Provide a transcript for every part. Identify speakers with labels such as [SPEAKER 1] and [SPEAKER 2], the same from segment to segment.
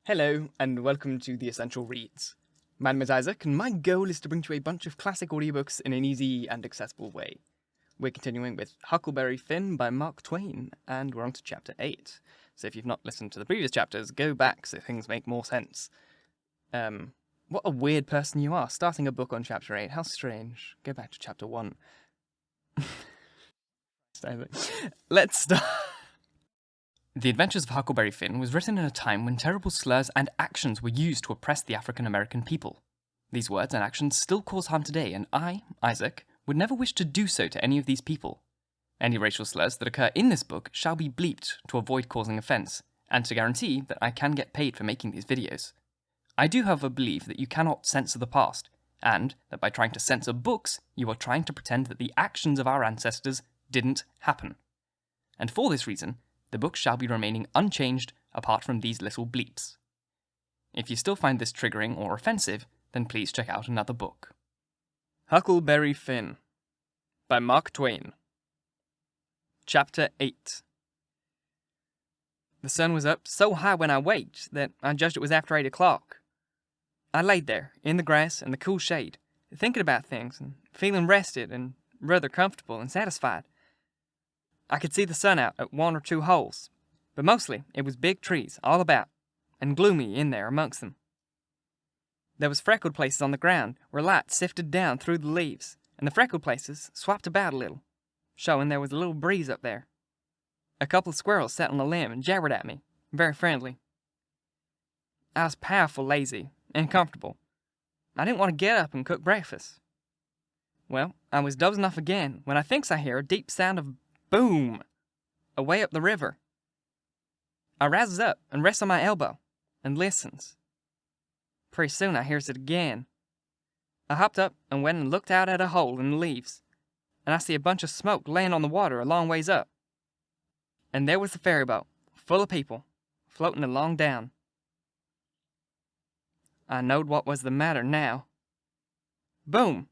[SPEAKER 1] Hello, and welcome to The Essential Reads. My name is Isaac, and my goal is to bring to you a bunch of classic audiobooks in an easy and accessible way. We're continuing with Huckleberry Finn by Mark Twain, and we're on to Chapter 8. So if you've not listened to the previous chapters, go back so things make more sense. What a weird person you are, starting a book on Chapter 8. How strange. Go back to Chapter 1. Let's start. The Adventures of Huckleberry Finn was written in a time when terrible slurs and actions were used to oppress the African-American people. These words and actions still cause harm today, and I, Isaac, would never wish to do so to any of these people. Any racial slurs that occur in this book shall be bleeped to avoid causing offence, and to guarantee that I can get paid for making these videos. I do, however, believe that you cannot censor the past, and that by trying to censor books, you are trying to pretend that the actions of our ancestors didn't happen. And for this reason, the book shall be remaining unchanged apart from these little bleeps. If you still find this triggering or offensive, then please check out another book. Huckleberry Finn by Mark Twain. Chapter 8. The sun was up so high when I waked that I judged it was after 8 o'clock. I laid there, in the grass and the cool shade, thinking about things and feeling rested and rather comfortable and satisfied. I could see the sun out at one or two holes, but mostly it was big trees all about, and gloomy in there amongst them. There was freckled places on the ground where light sifted down through the leaves, and the freckled places swapped about a little, showing there was a little breeze up there. A couple of squirrels sat on a limb and jabbered at me, very friendly. I was powerful lazy and comfortable. I didn't want to get up and cook breakfast. Well, I was dozing off again when I thinks I hear a deep sound of boom! Away up the river. I rises up and rests on my elbow and listens. Pretty soon I hears it again. I hopped up and went and looked out at a hole in the leaves, and I see a bunch of smoke laying on the water a long ways up. And there was the ferry boat, full of people, floating along down. I knowed what was the matter now. Boom!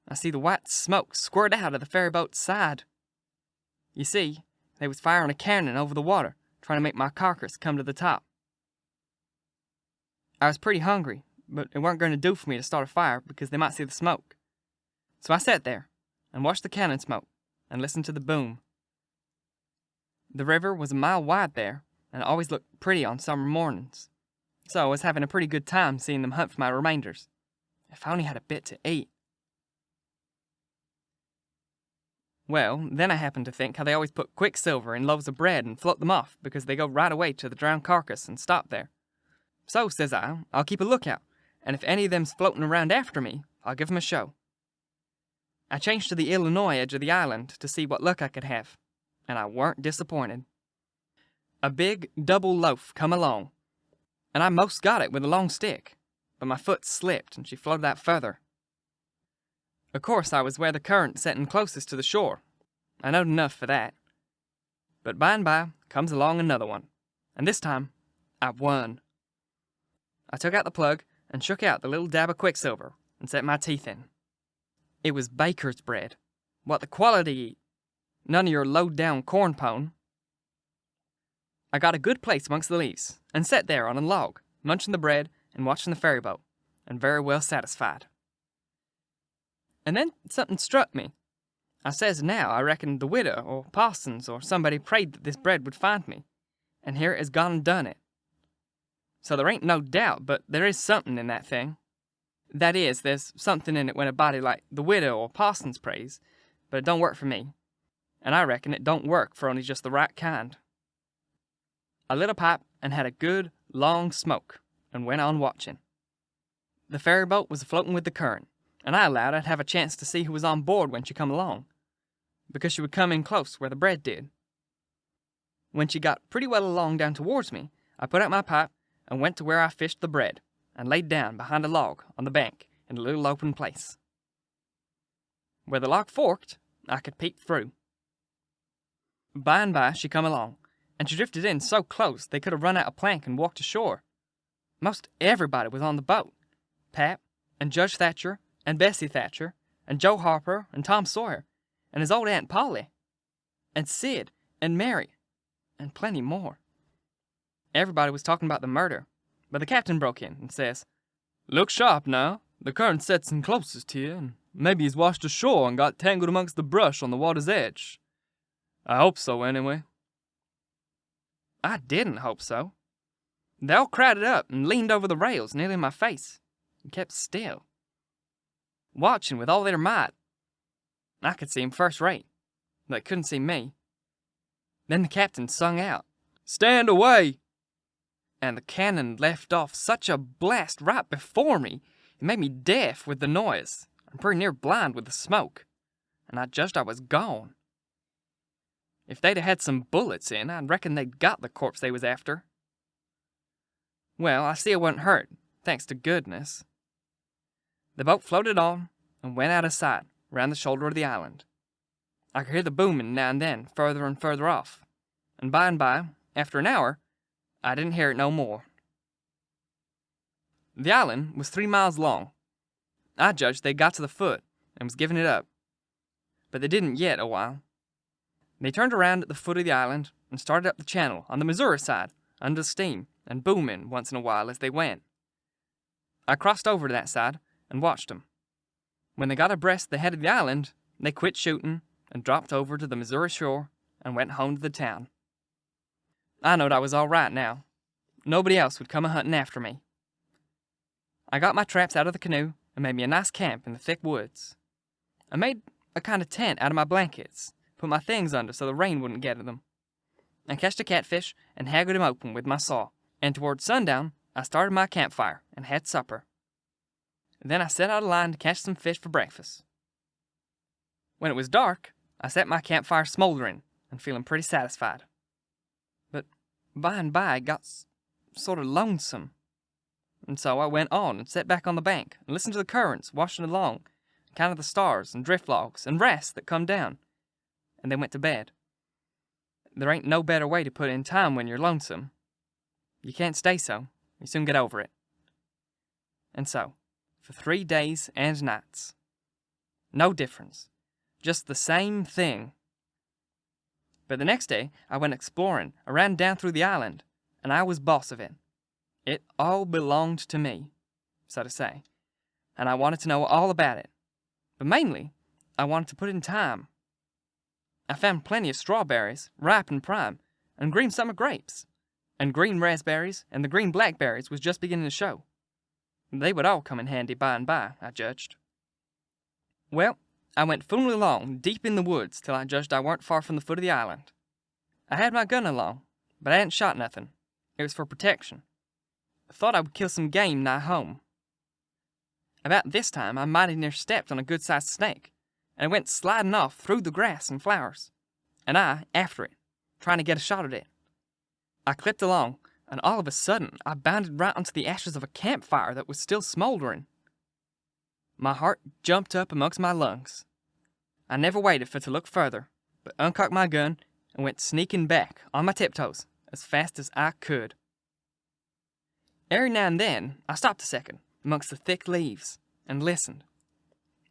[SPEAKER 1] I see the white smoke squirt out of the ferry boat's side. You see, they was firing a cannon over the water, trying to make my carcass come to the top. I was pretty hungry, but it weren't going to do for me to start a fire because they might see the smoke. So I sat there and watched the cannon smoke and listened to the boom. The river was a mile wide there, and it always looked pretty on summer mornings. So I was having a pretty good time seeing them hunt for my remainders. If I only had a bit to eat. Well, then I happened to think how they always put quicksilver in loaves of bread and float them off because they go right away to the drowned carcass and stop there. So, says I, I'll keep a lookout, and if any of them's floating around after me, I'll give 'em a show. I changed to the Illinois edge of the island to see what luck I could have, and I weren't disappointed. A big double loaf come along, and I most got it with a long stick, but my foot slipped and she floated out further. Of course, I was where the current setting closest to the shore. I knowed enough for that. But by and by comes along another one, and this time I won. I took out the plug and shook out the little dab of quicksilver and set my teeth in. It was baker's bread, what the quality eat, none of your low-down corn pone. I got a good place amongst the leaves and sat there on a log, munching the bread and watching the ferry boat, and very well satisfied. And then something struck me. I says now I reckon the widow or Parsons or somebody prayed that this bread would find me, and here it has gone and done it. So there ain't no doubt but there is something in that thing. That is, there's something in it when a body like the widow or Parsons prays, but it don't work for me, and I reckon it don't work for only just the right kind. I lit a pipe and had a good, long smoke, and went on watching. The ferry boat was floating with the current, and I allowed I'd have a chance to see who was on board when she come along, because she would come in close where the bread did. When she got pretty well along down towards me, I put out my pipe and went to where I fished the bread, and laid down behind a log on the bank in a little open place. Where the log forked, I could peek through. By and by she come along, and she drifted in so close they could have run out a plank and walked ashore. Most everybody was on the boat. Pap, and Judge Thatcher, and Bessie Thatcher, and Joe Harper, and Tom Sawyer, and his old Aunt Polly, and Sid, and Mary, and plenty more. Everybody was talking about the murder, But the captain broke in and says, "Look sharp now. The current sets in closest here, and maybe he's washed ashore and got tangled amongst the brush on the water's edge. I hope so, anyway." I didn't hope so. They all crowded up and leaned over the rails nearly in my face and kept still, watching with all their might. I could see 'em first rate, but they couldn't see me. Then the captain sung out, "Stand away!" And the cannon left off such a blast right before me, it made me deaf with the noise and pretty near blind with the smoke, and I judged I was gone. If they'd had some bullets in, I reckon they'd got the corpse they was after. Well, I see I wasn't hurt, thanks to goodness. The boat floated on and went out of sight round the shoulder of the island. I could hear the booming now and then, further and further off, and by, after an hour, I didn't hear it no more. The island was 3 miles long. I judged they'd got to the foot and was giving it up, but they didn't yet a while. They turned around at the foot of the island and started up the channel on the Missouri side, under steam and booming once in a while as they went. I crossed over to that side and watched them. When they got abreast the head of the island, they quit shooting and dropped over to the Missouri shore and went home to the town. I knowed I was all right now. Nobody else would come a-hunting after me. I got my traps out of the canoe and made me a nice camp in the thick woods. I made a kind of tent out of my blankets, put my things under so the rain wouldn't get at them. I catched a catfish and haggled him open with my saw, and toward sundown I started my campfire and had supper. Then I set out a line to catch some fish for breakfast. When it was dark, I set my campfire smoldering and feeling pretty satisfied. But by and by it got sort of lonesome, and so I went on and sat back on the bank and listened to the currents washing along, counted the stars and drift logs and wrasse that come down, and then went to bed. There ain't no better way to put in time when you're lonesome. You can't stay so. You soon get over it. And so, for 3 days and nights. No difference. Just the same thing. But the next day, I went exploring, around down through the island, and I was boss of it. It all belonged to me, so to say, and I wanted to know all about it. But mainly, I wanted to put in time. I found plenty of strawberries, ripe and prime, and green summer grapes, and green raspberries, and the green blackberries was just beginning to show. They would all come in handy by and by, I judged. Well, I went fooling along deep in the woods till I judged I weren't far from the foot of the island. I had my gun along, but I hadn't shot nothing. It was for protection. I thought I would kill some game nigh home. About this time, I mighty near stepped on a good-sized snake, and it went sliding off through the grass and flowers, and I after it, trying to get a shot at it. I clipped along, and all of a sudden, I bounded right onto the ashes of a campfire that was still smoldering. My heart jumped up amongst my lungs. I never waited for to look further, but uncocked my gun and went sneaking back on my tiptoes as fast as I could. Every now and then, I stopped a second amongst the thick leaves and listened,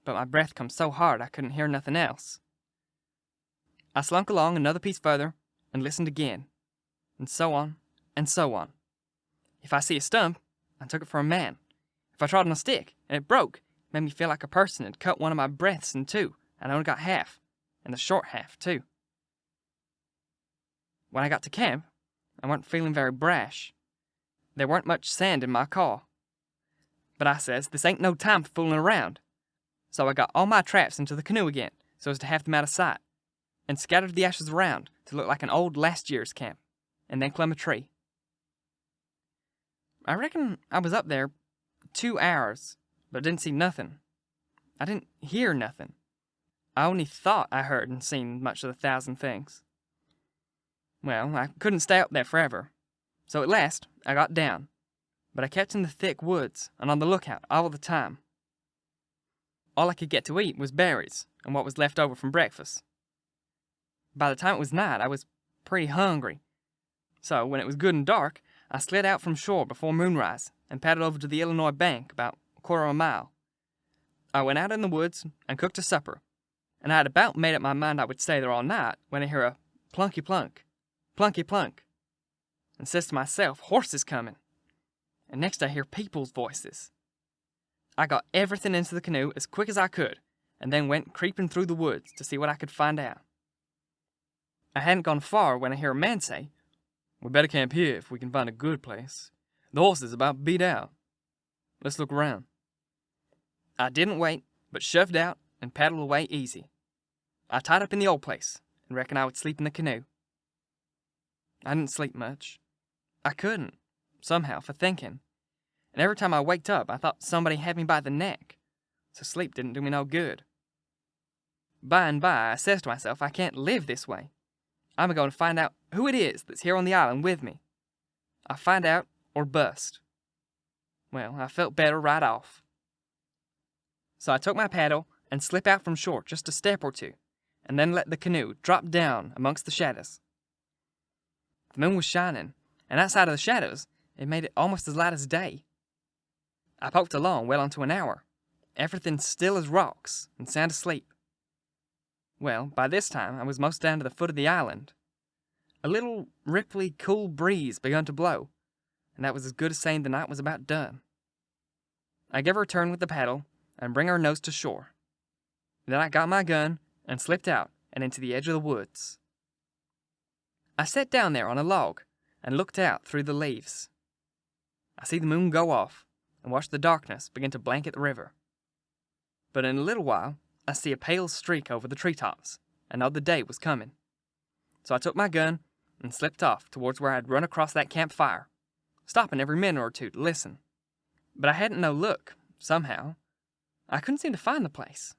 [SPEAKER 1] but my breath come so hard I couldn't hear nothing else. I slunk along another piece further and listened again, and so on and so on. If I see a stump, I took it for a man. If I trod on a stick and it broke, it made me feel like a person had cut one of my breaths in two, and I only got half, and the short half too. When I got to camp, I weren't feeling very brash. There weren't much sand in my call. But I says, this ain't no time for fooling around. So I got all my traps into the canoe again, so as to have them out of sight, and scattered the ashes around to look like an old last year's camp, and then climbed a tree. I reckon I was up there 2 hours, but didn't see nothing. I didn't hear nothing. I only thought I heard and seen much of the 1,000 things. Well, I couldn't stay up there forever, so at last I got down, but I kept in the thick woods and on the lookout all the time. All I could get to eat was berries and what was left over from breakfast. By the time it was night, I was pretty hungry, so when it was good and dark, I slid out from shore before moonrise and paddled over to the Illinois bank about a quarter of a mile. I went out in the woods and cooked a supper, and I had about made up my mind I would stay there all night when I hear a plunky plunk, plunky plunk, and says to myself, horses coming. and next I hear people's voices. I got everything into the canoe as quick as I could, and then went creeping through the woods to see what I could find out. I hadn't gone far when I hear a man say, "We better camp here if we can find a good place. The horses about beat out. Let's look around." I didn't wait, but shoved out and paddled away easy. I tied up in the old place and reckoned I would sleep in the canoe. I didn't sleep much. I couldn't, somehow, for thinking. And every time I waked up, I thought somebody had me by the neck, so sleep didn't do me no good. By and by, I says to myself, I can't live this way. I'm going to find out who it is that's here on the island with me. I'll find out or bust. Well, I felt better right off. So I took my paddle and slipped out from shore just a step or two, and then let the canoe drop down amongst the shadows. The moon was shining, and outside of the shadows, it made it almost as light as day. I poked along well into an hour, everything still as rocks and sound asleep. Well, by this time I was most down to the foot of the island. A little ripply, cool breeze begun to blow, and that was as good as saying the night was about done. I gave her a turn with the paddle and bring her nose to shore. Then I got my gun and slipped out and into the edge of the woods. I sat down there on a log and looked out through the leaves. I see the moon go off and watch the darkness begin to blanket the river. But in a little while, I see a pale streak over the treetops and know the day was coming. So I took my gun and slipped off towards where I'd run across that campfire, stopping every minute or two to listen. But I hadn't no look, somehow. I couldn't seem to find the place.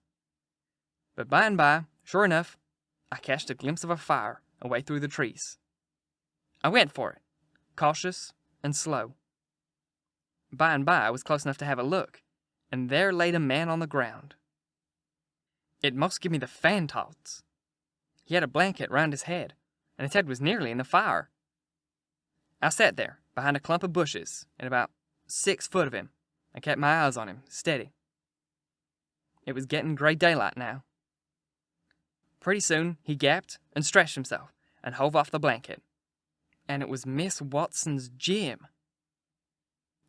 [SPEAKER 1] But by and by, sure enough, I catched a glimpse of a fire away through the trees. I went for it, cautious and slow. By and by, I was close enough to have a look, and there laid a man on the ground. It most gave me the fan-tods. He had a blanket round his head, and his head was nearly in the fire. I sat there, behind a clump of bushes, in about 6 foot of him, and kept my eyes on him, steady. It was getting grey daylight now. Pretty soon, he gapped and stretched himself, and hove off the blanket. And it was Miss Watson's Jim.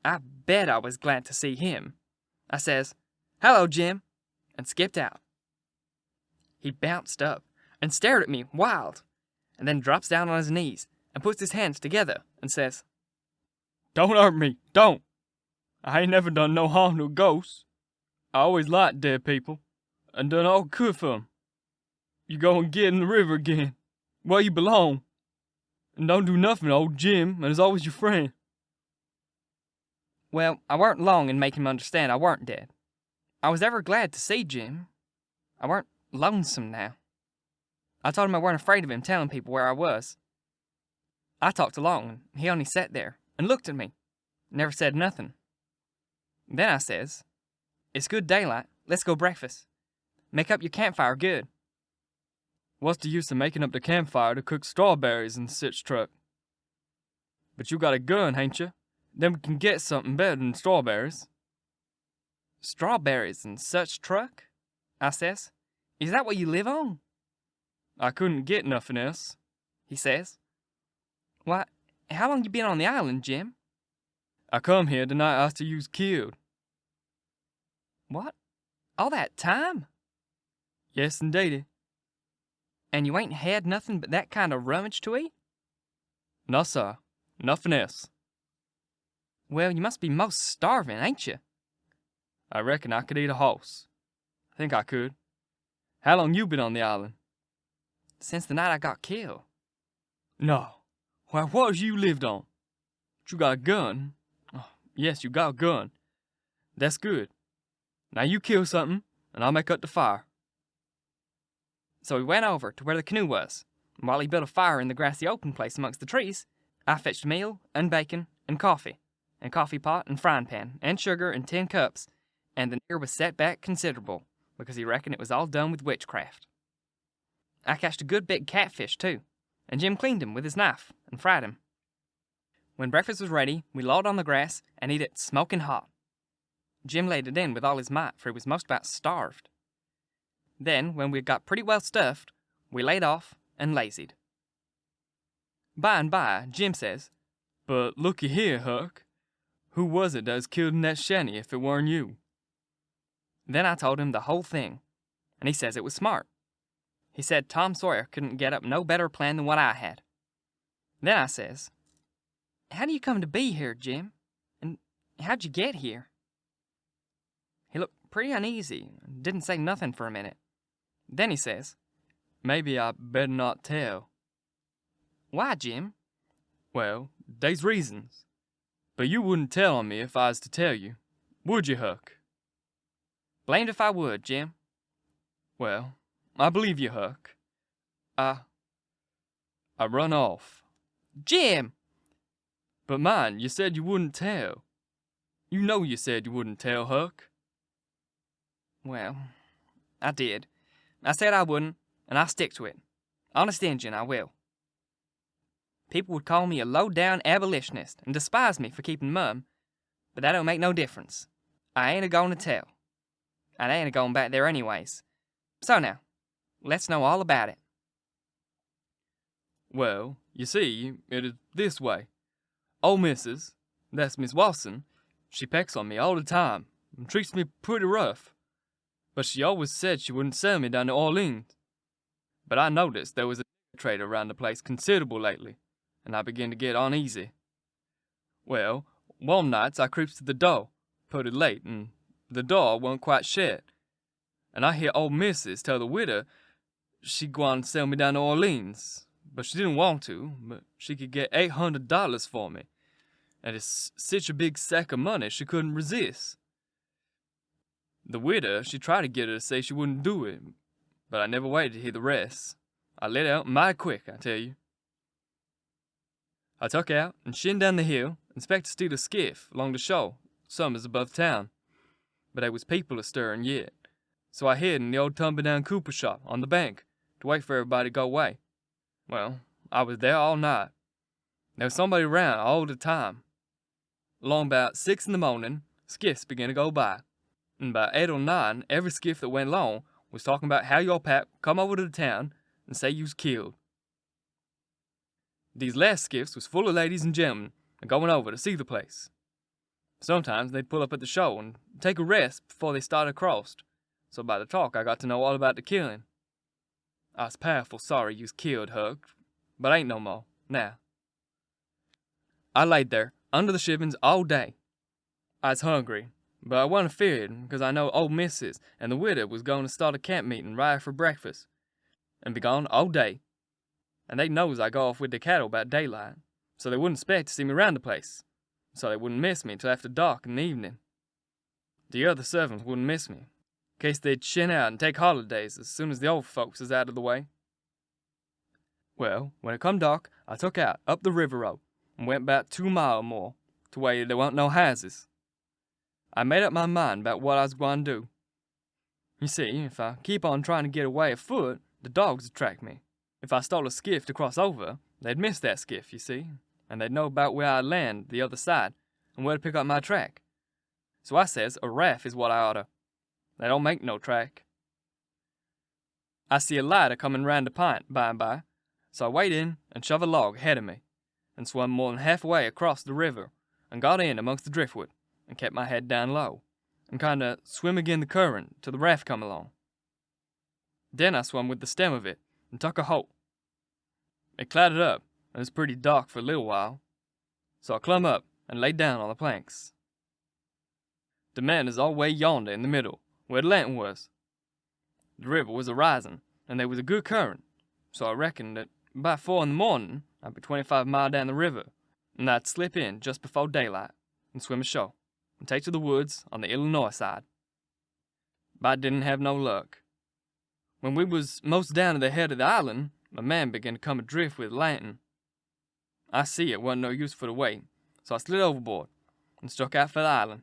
[SPEAKER 1] I bet I was glad to see him. I says, "Hello, Jim," and skipped out. He bounced up and stared at me wild, and then drops down on his knees and puts his hands together and says, "Don't hurt me, don't. I ain't never done no harm to a ghost. I always liked dead people, and done all I could for 'em. You go and get in the river again, where you belong, and don't do nothing to old Jim, and is always your friend." Well, I weren't long in making him understand I weren't dead. I was ever glad to see Jim. I weren't lonesome now. I told him I weren't afraid of him telling people where I was. I talked along, and he only sat there and looked at me, never said nothing. Then I says, "It's good daylight, let's go breakfast. Make up your campfire good." "What's the use of making up the campfire to cook strawberries and sich truck? But you got a gun, hain't you? Then we can get something better than strawberries." "Strawberries and such truck?" I says. "Is that what you live on?" "I couldn't get nothing else," he says. "Why, how long you been on the island, Jim?" "I come here the night after you was killed." "What? All that time?" "Yes, indeedy." "And you ain't had nothing but that kind of rummage to eat?" "No, sir. Nothing else." "Well, you must be most starving, ain't you?" "I reckon I could eat a horse. I think I could. How long you been on the island?" "Since the night I got killed." "No. Why, what has you lived on? But you got a gun. Oh, yes, you got a gun. That's good. Now you kill something, and I'll make up the fire." So we went over to where the canoe was, and while he built a fire in the grassy open place amongst the trees, I fetched meal and bacon and coffee pot and frying pan and sugar and 10 cups, and the nigger was set back considerable because he reckoned it was all done with witchcraft. I catched a good big catfish too, and Jim cleaned him with his knife and fried him. When breakfast was ready, we lolled on the grass and ate it smoking hot. Jim laid it in with all his might, for he was most about starved. Then, when we got pretty well stuffed, we laid off and lazied. By and by, Jim says, "But looky here, Huck. Who was it that was killed in that shanty if it weren't you? Then I told him the whole thing, and he says it was smart. He said Tom Sawyer couldn't get up no better plan than what I had. Then I says, "How do you come to be here, Jim? And how'd you get here?" He looked pretty uneasy and didn't say nothing for a minute. Then he says, "Maybe I better not tell." "Why, Jim?" "Well, they's reasons. But you wouldn't tell on me if I was to tell you, would you, Huck?" "Blamed if I would, Jim." "Well, I believe you, Huck. I run off." "Jim!" "But mind, you said you wouldn't tell. You know you said you wouldn't tell, Huck." "Well, I did. I said I wouldn't, and I'll stick to it. Honest Injun, I will. People would call me a low-down abolitionist and despise me for keeping mum, but that don't make no difference. I ain't a-goin' to tell. And I ain't a-goin' back there anyways. So now, let's know all about it." "Well, you see, it is this way. Old Missus, that's Miss Watson, she pecks on me all the time and treats me pretty rough. But she always said she wouldn't sell me down to Orleans. But I noticed there was a trader around the place considerable lately, and I began to get uneasy. Well, one night I creeps to the door, pretty late, and the door wasn't quite shut. And I hear old Missus tell the widow she gwine sell me down to Orleans, but she didn't want to, but she could get $800 for me, and it's such a big sack of money she couldn't resist. The widow, she tried to get her to say she wouldn't do it, but I never waited to hear the rest. I let out mighty quick, I tell you. I tuck out and shin down the hill and expect to steal a skiff along the shore, summers above town. But there was people a-stirring yet, so I hid in the old tumble-down cooper shop on the bank to wait for everybody to go away. Well, I was there all night. There was somebody around all the time. Along about 6 in the morning, skiffs began to go by, and by 8 or 9, every skiff that went along was talking about how your pap come over to the town and say you was killed. These last skiffs was full of ladies and gentlemen going over to see the place. Sometimes they'd pull up at the shore and take a rest before they started across, so by the talk I got to know all about the killing. I was powerful sorry you was killed, Huck, but ain't no more, now. I laid there, under the shivens, all day. I was hungry, but I wasn't feared, because I know old Missus and the widow was going to start a camp meeting right after breakfast, and be gone all day. And they knows I go off with the cattle about daylight, so they wouldn't expect to see me round the place, so they wouldn't miss me till after dark in the evening. The other servants wouldn't miss me, in case they'd shin out and take holidays as soon as the old folks is out of the way. Well, when it come dark, I took out up the river road and went about 2 mile or more to where there wasn't no houses. I made up my mind about what I was going to do. You see, if I keep on trying to get away afoot, the dogs would track me. If I stole a skiff to cross over, they'd miss that skiff, you see, and they'd know about where I'd land the other side and where to pick up my track. So I says a raft is what I oughta. They don't make no track. I see a light a-comin' round the p'int by and by, so I wade in and shove a log ahead of me, and swum more than halfway across the river, and got in amongst the driftwood, and kept my head down low, and kinda swim agin the current till the raft come along. Then I swum with the stem of it, and took a holt. It clouded up, and it was pretty dark for a little while, so I clumb up and laid down on the planks. The man is all way yonder in the middle, where the lantern was. The river was a-rising, and there was a good current, so I reckoned that by 4 in the morning I'd be 25 mile down the river, and I'd slip in just before daylight, and swim ashore, and take to the woods on the Illinois side. But I didn't have no luck. When we was most down to the head of the island, a man began to come adrift with a lantern. I see it wasn't no use for to wait, so I slid overboard, and struck out for the island.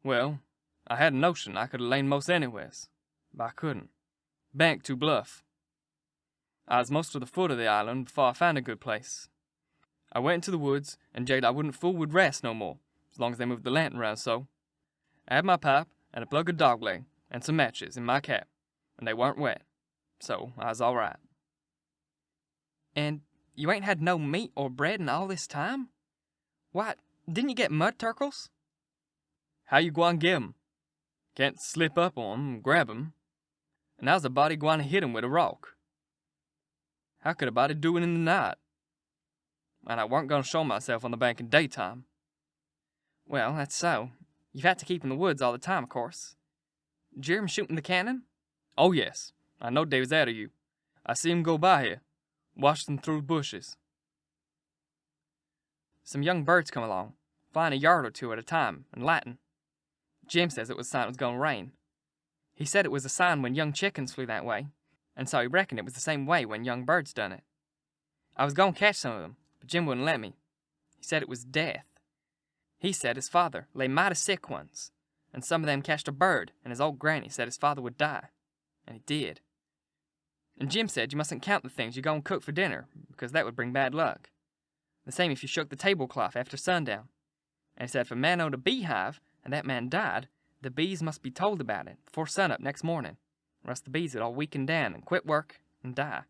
[SPEAKER 1] Well, I had a notion I could have lain most anywheres, but I couldn't. Bank too bluff. I was most to the foot of the island before I found a good place. I went into the woods, and jaded I wouldn't fool with rats no more, as long as they moved the lantern round so. I had my pipe, and a plug of dog leg, and some matches in my cap, and they weren't wet, so I was all right. And you ain't had no meat or bread in all this time? Why, Didn't you get mud turkles?
[SPEAKER 2] How you gwine get 'em? Can't slip up on 'em and grab 'em. And how's a body gwine to hit 'em with a rock? How could a body do it in the night? And I weren't going to show myself on the bank in daytime.
[SPEAKER 1] Well, that's so. You've had to keep in the woods all the time, of course. Did you hear him shooting the cannon?
[SPEAKER 2] Oh, yes. I knowed they was out of you. I see 'em go by here. Watched them through the bushes.
[SPEAKER 1] Some young birds come along, flying a yard or two at a time, and Latin. Jim says it was a sign it was going to rain. He said it was a sign when young chickens flew that way, and so he reckoned it was the same way when young birds done it. I was going to catch some of them, but Jim wouldn't let me. He said it was death. He said his father lay mighty sick once, and some of them catched a bird, and his old granny said his father would die. And he did. And Jim said you mustn't count the things you're going to cook for dinner, because that would bring bad luck. The same if you shook the tablecloth after sundown. And he said if a man owned a beehive, and that man died, the bees must be told about it before sunup next morning, or else the bees would all weaken down and quit work and die.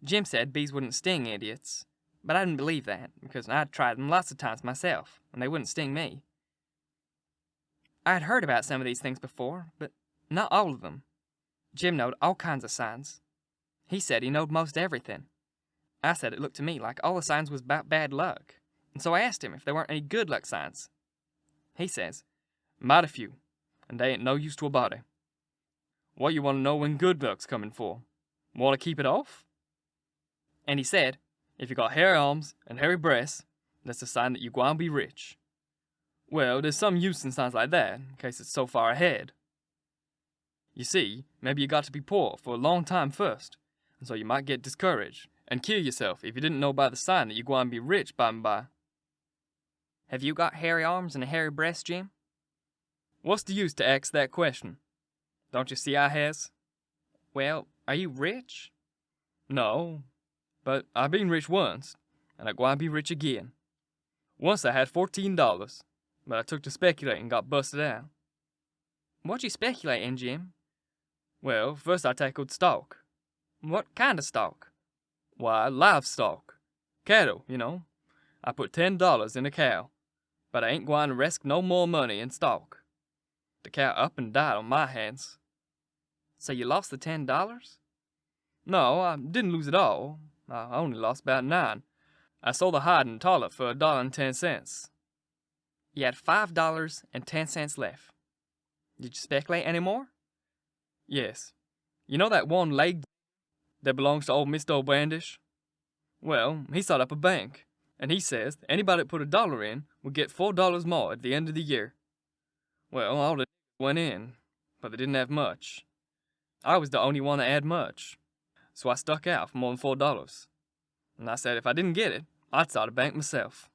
[SPEAKER 1] Jim said bees wouldn't sting idiots, but I didn't believe that, because I'd tried them lots of times myself, and they wouldn't sting me. I had heard about some of these things before, but not all of them. Jim knowed all kinds of signs. He said he knowed most everything. I said it looked to me like all the signs was about bad luck, and so I asked him if there weren't any good luck signs. He says, mighty few, and they ain't no use to a body. What you want to know when good luck's coming for? Want to keep it off? And he said, if you got hairy arms and hairy breasts, that's a sign that you gwine be rich. Well, there's some use in signs like that, in case it's so far ahead. You see, maybe you got to be poor for a long time first, and so you might get discouraged and kill yourself if you didn't know by the sign that you gwine be rich by and by. Have you got hairy arms and a hairy breast, Jim? What's the use to ask that question? Don't you see I has? Well, are you rich? No, but I been rich once, and I gwine be rich again. Once I had $14, but I took to speculating and got busted out. What'd you speculate in, Jim? Well, first I tackled stock. What kind of stock? Why, livestock. Cattle, you know. I put $10 in a cow, but I ain't gwine to risk no more money in stock. The cow up and died on my hands. So you lost the $10? No, I didn't lose it all. I only lost about 9. I sold the hide and tallow for $1.10. You had $5.10 left. Did you speculate any more? Yes. You know that one leg that belongs to old Mr. O'Brandish? Well, he set up a bank, and he says anybody that put $1 in would get $4 more at the end of the year. Well, all the went in, but they didn't have much. I was the only one that had much, so I stuck out for more than $4. And I said if I didn't get it, I'd start a bank myself.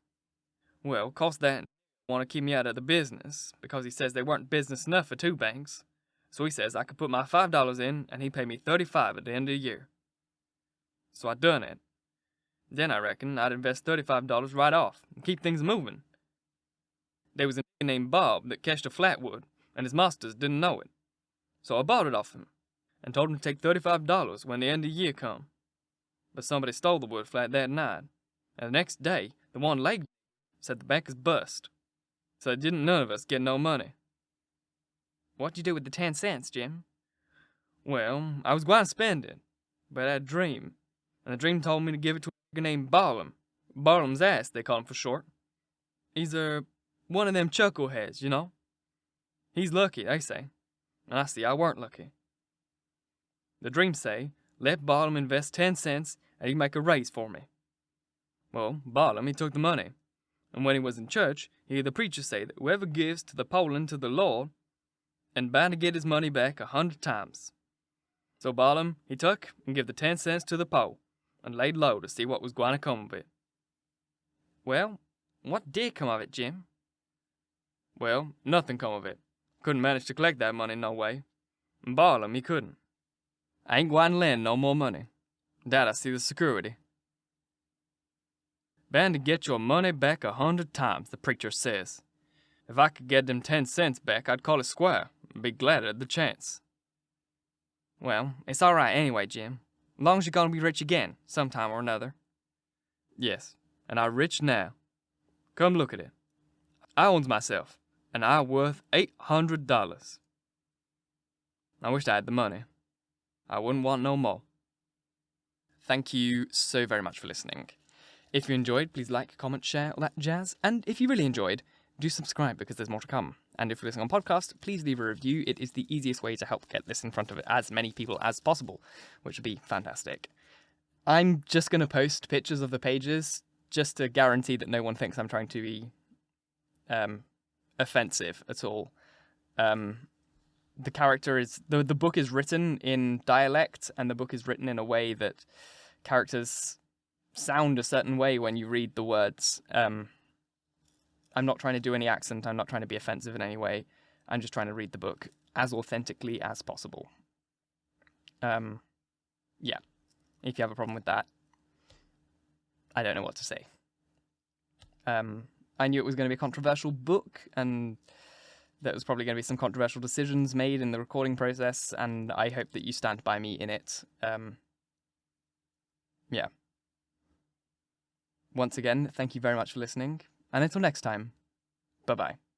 [SPEAKER 1] Well, course that want to keep me out of the business, because he says they weren't business enough for 2 banks. So he says I could put my $5 in, and he'd pay me $35 at the end of the year. So I done it. Then I reckon I'd invest $35 right off and keep things moving. There was a nigger named Bob that catched a flatwood, and his masters didn't know it. So I bought it off him, and told him to take $35 when the end of the year come. But somebody stole the wood flat that night, and the next day, the one-legged said the bank is bust. So didn't none of us get no money. What'd you do with the 10 cents, Jim? Well, I was going to spend it, but I had a dream, and the dream told me to give it to a nigger named Barnum. Barnum's ass, they call him for short. He's one of them chuckleheads, you know. He's lucky, they say, and I see I weren't lucky. The dream say, let Barnum invest 10 cents, and he'd make a raise for me. Well, Barnum, he took the money, and when he was in church, he heard the preacher say that whoever gives to the Poland to the Lord, and bound to get his money back 100 times. So Barnum, he took and give the 10 cents to the Poe, and laid low to see what was going to come of it. Well, what did come of it, Jim? Well, nothing come of it. Couldn't manage to collect that money no way. And Barnum, he couldn't. I ain't going to lend no more money. That I see the security. Bound to get your money back 100 times, the preacher says. If I could get them 10 cents back, I'd call it square, and be glad at the chance. Well, it's all right anyway, Jim. As long as you're gonna be rich again, sometime or another. Yes, and I'm rich now.
[SPEAKER 2] Come look at it. I owns myself, and I worth $800. I wished I had the money. I wouldn't want no more.
[SPEAKER 1] Thank you so very much for listening. If you enjoyed, please like, comment, share, all that jazz. And if you really enjoyed, do subscribe because there's more to come. And if you're listening on podcast, please leave a review. It is the easiest way to help get this in front of as many people as possible, which would be fantastic. I'm just going to post pictures of the pages just to guarantee that no one thinks I'm trying to be offensive at all. The character is... The book is written in dialect, and the book is written in a way that characters sound a certain way when you read the words. I'm not trying to do any accent. I'm not trying to be offensive in any way. I'm just trying to read the book as authentically as possible. Yeah. If you have a problem with that, I don't know what to say. I knew it was going to be a controversial book, and there was probably going to be some controversial decisions made in the recording process, and I hope that you stand by me in it. Yeah. Once again, thank you very much for listening, and until next time, bye-bye.